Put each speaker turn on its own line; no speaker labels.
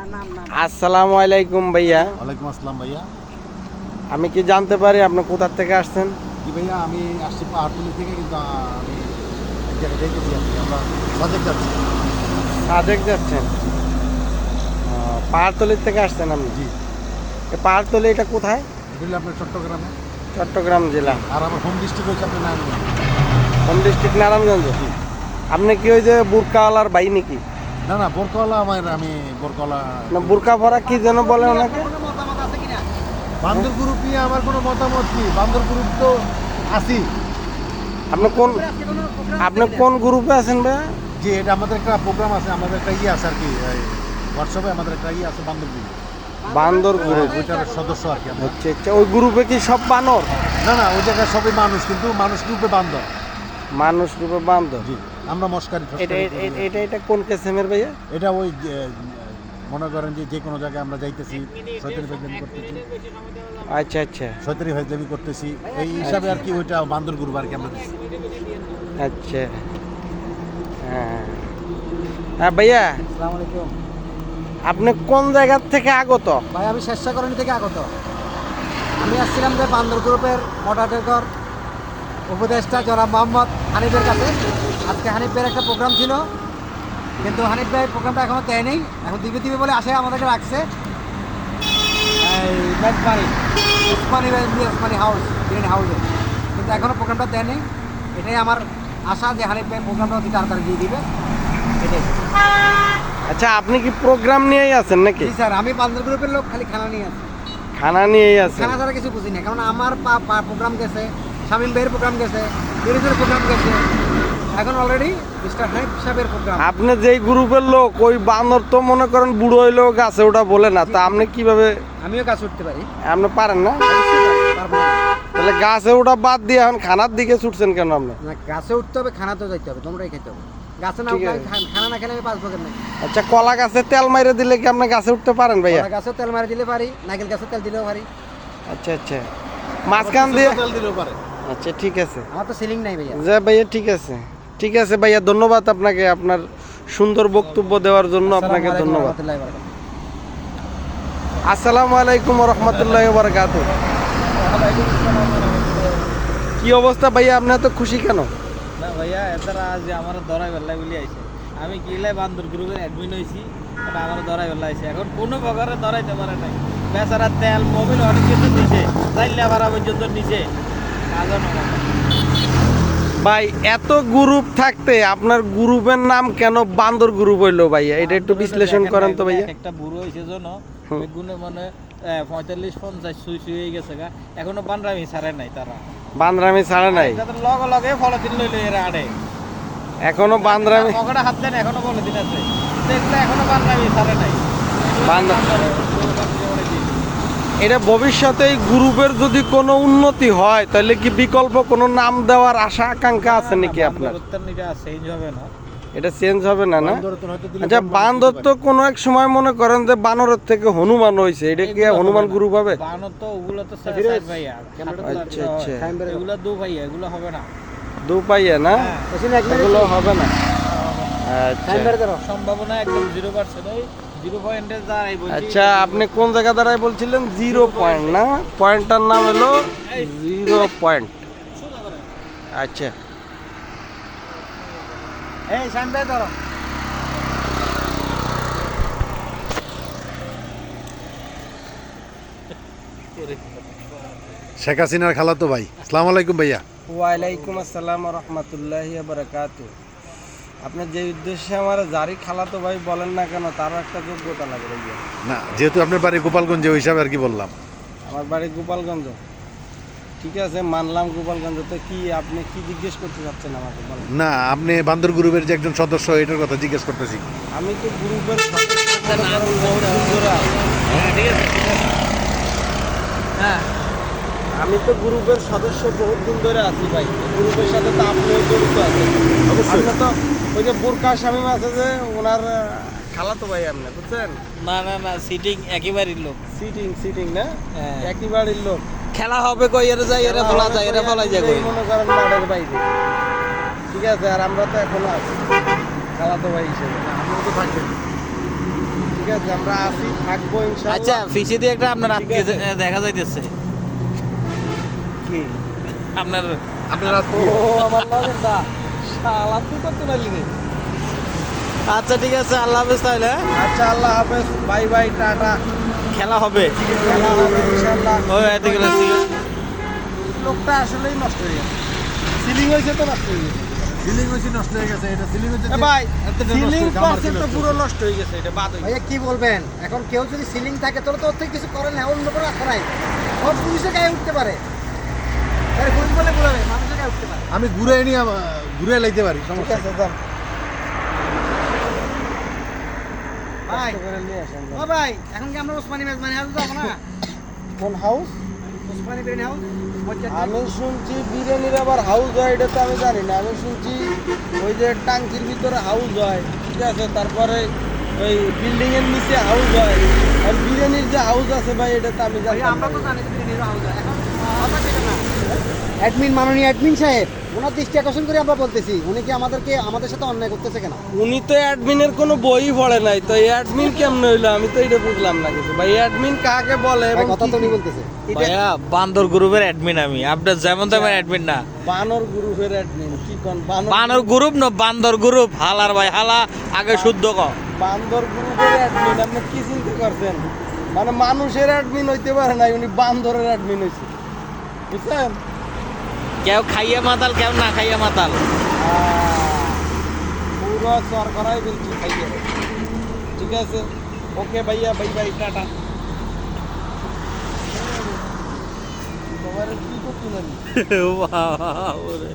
আসসালামু আলাইকুম ভাইয়া।
ওয়ালাইকুম আসসালাম ভাইয়া।
আমি কি জানতে পারি আপনি কোথা থেকে আসছেন?
জি ভাইয়া, আমি আসছি পাহাড়তলি থেকে, কিন্তু আমি এক জায়গায় দেখেছি আর কি। আমরা সাজেক যাচ্ছি।
সাজেক যাচ্ছেন? পাহাড়তলির থেকে আসছেন আপনি?
জি।
পাহাড়তলি এটা কোথায়?
এটা হলো আপনার চট্টগ্রামে।
চট্টগ্রাম জেলা।
আর আমার হোম ডিস্ট্রিক্ট হচ্ছে আপনার নারায়ণগঞ্জ।
Home district Narayanganj. আপনি কি ওই যে বুরকাওয়ালার ভাই নাকি?
না না, বোরকাওয়ালা আমি বোরকাওয়ালা
না, বুরকা ভরা কি যেন বলে ওনাকে?
বান্দর গ্রুপ নিয়ে আমার কোনো মতামত কি? বান্দর গ্রুপ তো আছি।
আপনি কোন গ্রুপে আছেন ভাইয়া?
যে এটা আমাদের একটা প্রোগ্রাম আছে, আমাদের একটা ইয়ে আছে আর কি, হোয়াটসঅ্যাপে আমাদের একটা ইয়ে আছে বান্দর গ্রুপ।
বান্দর গ্রুপ?
ওইটার সদস্য আর কি আমরা।
আচ্ছা আচ্ছা, ওই গ্রুপে কি সব বানর?
না না, ওই জায়গায় সবই মানুষ, কিন্তু মানুষ গ্রুপে বান্দর।
মানুষ গ্রুপে বান্দর?
জি। আমরা মস্কারি
এটা কোন কেসেমের ভাইয়া?
এটা ওই মনে করেন যে কোনো জায়গায় আমরা যাইতেছি, শয়তানি ফাজলামি করতেছি।
আচ্ছা আচ্ছা
শয়তানি ফাজলামি করতেছি, এই হিসাবে আর কি। ওইটা বান্দর গ্রুপ আর কি আমরা দিচ্ছি।
আচ্ছা। হ্যাঁ ভাইয়া,
আসসালামু আলাইকুম
আপনি কোন জায়গার থেকে আগত?
ভাই। আমি স্বেচ্ছাকরণী থেকে আগত। আমি আসছিলাম যে বান্দর গ্রুপের মডারেটর উপদেষ্টা জনাব মোহাম্মদ হানিফের কাছে। আজকে হানিফের একটা প্রোগ্রাম ছিল, কিন্তু হানিফ ভাই প্রোগ্রামটা এখনও দেয় নেই। এখন দিবে দিবে বলে আসে আমাদেরকে রাখছে এই মেজবাড়ি ওসমানী হাউস, গ্রিন হাউসে, কিন্তু এখনও প্রোগ্রামটা দেয় নেই। এটাই আমার আশা যে হানিফ ভাই প্রোগ্রামটা অতি তাড়াতাড়ি দিয়ে দিবে, এটাই।
আচ্ছা, আপনি কি প্রোগ্রাম নিয়েই আছেন নাকি?
জি স্যার, আমি বান্দর গ্রুপের লোক, খালি খানা নিয়ে আছি।
খানা নিয়েই আছেন?
খানা ছাড়া কিছু বুঝি না, কারণ আমার প্রোগ্রাম গেছে, শামীম ভাইয়ের প্রোগ্রাম গেছে, বিরোধীর প্রোগ্রাম গেছে, এখন অলরেডি মিস্টার হানিফ সাহেবের প্রোগ্রাম।
আপনি যেই গ্রুপের লোক, ওই বানর তো মনে করেন বুড়ো হইলেও গাছে ওটা বলে না, তা আপনি কিভাবে?
আমিও কাজ উঠতে পারি।
আপনি পারেন না?
পারবো না।
তাহলে গাছে ওটা বাদ দিয়ে এখন খানার দিকে ছুটছেন কেন আপনি?
না, গাছে উঠতে হবে, খানা তো যাইতে হবে, তোমরাই খেতে হবে। গাছে না
ঠিক
উঠলে
আছে।
খানা না খেলে আমি বাঁচবো কেন?
আচ্ছা, কলা গাছে তেল মাইরে দিলে কি আপনি গাছে উঠতে পারেন ভাইয়া?
গাছেও তেল মারি দিলে পারি, নারকেল গাছেও তেল দিলেও পারি।
আচ্ছা আচ্ছা, মাঝখান দিয়ে?
তেল দিলেও পারে।
আচ্ছা ঠিক আছে।
আমার তো সিলিং নাই ভাইয়া।
যে ভাইয়া ঠিক আছে, ঠিক আছে ভাইয়া, ধন্যবাদ আপনাকে আপনার সুন্দর বক্তব্য দেওয়ার জন্য। আপনাকে ধন্যবাদ। আসসালামু আলাইকুম রহমতুল্লাহ বারাকাত। কি অবস্থা ভাইয়া, আপনি এত খুশি কেন?
না ভাইয়া, এতারা আজ আমার ধরাই বেল্লাই বলি আইছে। আমি কিলাই বান্দর গ্রুপের অ্যাডমিন হয়েছি, এটা আমার ধরাই বেল্লা আইছে। এখন কোনো প্রকারে ধরাইতে পারে নাই। বেচারা তেল মোবিল অনেক কিছু নিচে, চাইলে আবার পর্যন্ত নিচে কাজও না।
ভাই, এত গ্রুপ থাকতে আপনার গ্রুপের নাম কেন বান্দর গ্রুপ হইলো ভাইয়া? এটা একটু বিশ্লেষণ করেন তো ভাইয়া।
একটা বুড়ো হয়েছে জন্য বেগুনে মানে 45-50 সুই হয়ে গেছে গা, এখনো বানরামি ছাড়ে নাই তারা।
বান্দরামি ছাড়ে নাই?
লগে লগে ফলদিন লইলে এরা আড়ে।
এখনো বান্দরামি?
পকেটে হাত দেন, এখনো ফলদিন আছে, দেখলে এখনো বানরামি ছাড়ে নাই।
এটা ভবিষ্যতে এই গ্রুপের যদি কোনো উন্নতি হয়, তাহলে কি বিকল্প কোনো নাম দেওয়ার আশা আকাঙ্ক্ষা আছে নাকি আপনার?
চেঞ্জ হবে না,
এটা চেঞ্জ হবে না? না,
বান্দরত্ব হয়তো দিলে
আচ্ছা, বান্দর তো কোনো এক সময় মনে করেন যে বানরের থেকে হনুমান হয়েছে, এটা কি হনুমান গ্রুপ হবে?
বানর তো ওগুলো তো সাইড ভাইয়া।
আচ্ছা আচ্ছা,
এগুলো দু ভাইয়া, এগুলো হবে না।
দু পাইয়া না, এগুলো হবে না। আচ্ছা
সম্ভাবনা একদম 0%। ওই 0 পয়েন্টে দাঁড়াই বলছি।
আচ্ছা, আপনি কোন জায়গা দাঁড়ায় বলছিলেন? 0 পয়েন্ট না? পয়েন্টটার নাম হলো 0 পয়েন্ট। আচ্ছা,
এই শামীম ভাই ধরো।
শেখ হাসিনার খালাতো ভাই। আসসালামু আলাইকুম ভাইয়া।
ওয়ালাইকুম আসসালাম রহমতুল্লাহি বারাকাতু। আপনি যে উদ্দেশ্যে আমার জারি খালাতো ভাই বলেন না কেন, তারও একটা যোগ্যতা লাগে ভাইয়া।
না, যেহেতু আপনার বাড়ি গোপালগঞ্জে, ওই হিসাবে আর কি বললাম।
আমার বাড়ি গোপালগঞ্জ, ঠিক আছে, মানলাম গোপালগঞ্জ। তো কি আপনি কি জিজ্ঞেস করতে চাচ্ছেন আমাকে বলেন?
না, আপনি বান্দর গ্রুপের যে একজন সদস্য, এটার কথা জিজ্ঞেস করতেছি।
আমি তো গ্রুপের হ্যাঁ, আমি তো গ্রুপের সদস্য বহুত দিন ধরে আছি ভাই। গ্রুপের সাথে তো আপনিও জড়িত আছেন অবশ্যই। তো ওই যে বোরকা শামীম আছে যে, ওনার খালাতো ভাই আপনি, বুঝছেন?
না না না, সিটিং একেবারেই লোক।
সিটিং না,
হ্যাঁ।
একই বাড়ির লোক।
খেলা হবে কই, এরা যায়, এরা ফলা যায়, এরা ফলাই যায় কই।
মনে করেন মাঠের বাইরে, ঠিক আছে। আর আমরা তো এখনো আছি খালাতো ভাই হিসেবে।
আপনারা তো থাকবেন।
ঠিক আছে আমরা আছি থাকবো ইনশাআল্লাহ।
আচ্ছা ফিসে দিয়ে একটা আপনার
ঠিক
আত্মীয়
আছে।
দেখা যাইতেছে
কি
আপনার
আপনার
ও আমার লাগে দা শালা তুই কত নালি রে।
আচ্ছা ঠিক আছে আল্লাহ হাফেজ তাহলে
আচ্ছা আল্লাহ হাফেজ, বাই বাই, টাটা।
খেলা হবে
খেলা হবে ইনশাআল্লাহ।
ওই এতে গেলে
লোকটা আসলেই নষ্ট হয়ে গেছে, সিলিং হয়েছে তো নষ্ট হয়ে গেছে।
সিলিং হয়েছে নষ্ট হয়ে গেছে, এটা সিলিং হচ্ছে
এ ভাই
এতটা নষ্ট
সিলিং
হয়েছে, আমার
করছে
কি
তো
নষ্ট
পুরো
হয়েছে?
নষ্ট হয়ে গেছে, এটা বাদ হয়ে গেছে।
ভাইয়া কি বলবেন এখন কেউ যদি সিলিং থাকে তাহলে তো ওর থেকে কিছু করেন না, অন্য কোনো রাস্তা নাই, সব পুলিশের গায়ে উঠতে পারে, পুলিশ বলে বলে মানুষের গায়ে উঠতে পারে।
আমি ঘুরে নিয়ে ঘুরে লাইতে পারি,
ঠিক
সমস্যা
আছে যান।
ভাই
কষ্ট করে নিয়ে আসেন যান।
ও ভাই এখন কি আমরা ওসমানী মেজমানি হাউস যাবো না?
কোন হাউস?
ওসমানী বিরিয়ানি হাউস
আমি শুনছি বিরিয়ানির আবার হাউস হয়, এটা তো আমি জানি না। আমি শুনছি ওই যে টাঙ্কির ভিতরে হাউস হয়, ঠিক আছে, তারপরে ওই বিল্ডিং এর নিচে হাউস হয়। আর বিরিয়ানির যে হাউস আছে ভাই, এটা তো আমি জানি
আমরা তো জানি বিরিয়ানির হাউস হয়। এখন কথা ঠিক না। অ্যাডমিন মাননীয় অ্যাডমিন সাহেব ওনার দৃষ্টি আকর্ষণ করে আমরা বলতেছি, উনি কি আমাদের সাথে অন্যায় করতেছে কেন?
উনি তো অ্যাডমিনের কোনো বই পড়ে নাই, তো অ্যাডমিন কেমন হইলো আমি তো এটা বুঝলাম না কিছু। ভাই অ্যাডমিন কাকে বলে
ভাই,
এবং
কথা তো
কি-
উনি বলতেছে।
এটা
ভাইয়া বান্দর গ্রুপের অ্যাডমিন আমি, আপনার যেমন তেমন অ্যাডমিন না।
বানর গ্রুপের অ্যাডমিন কি কোন
বানর গ্রুপ না বান্দর গ্রুপ, হালার ভাই হালা আগে শুদ্ধ ক।
বান্দর গ্রুপের অ্যাডমিন আপনি কি চিন্তা করছেন? মানে মানুষের অ্যাডমিন হইতে পারে না, উনি বান্দরের অ্যাডমিন হইছে, বুঝছেন?
কেউ খাইয়া মাতাল কেউ না খাইয়া মাতাল।
পুরো চর করাই বলছি ভাইয়া। ঠিক আছে, ওকে ভাইয়া, বাই বাই, টাটা। তোমার কি করতে জানি
বাবা রে।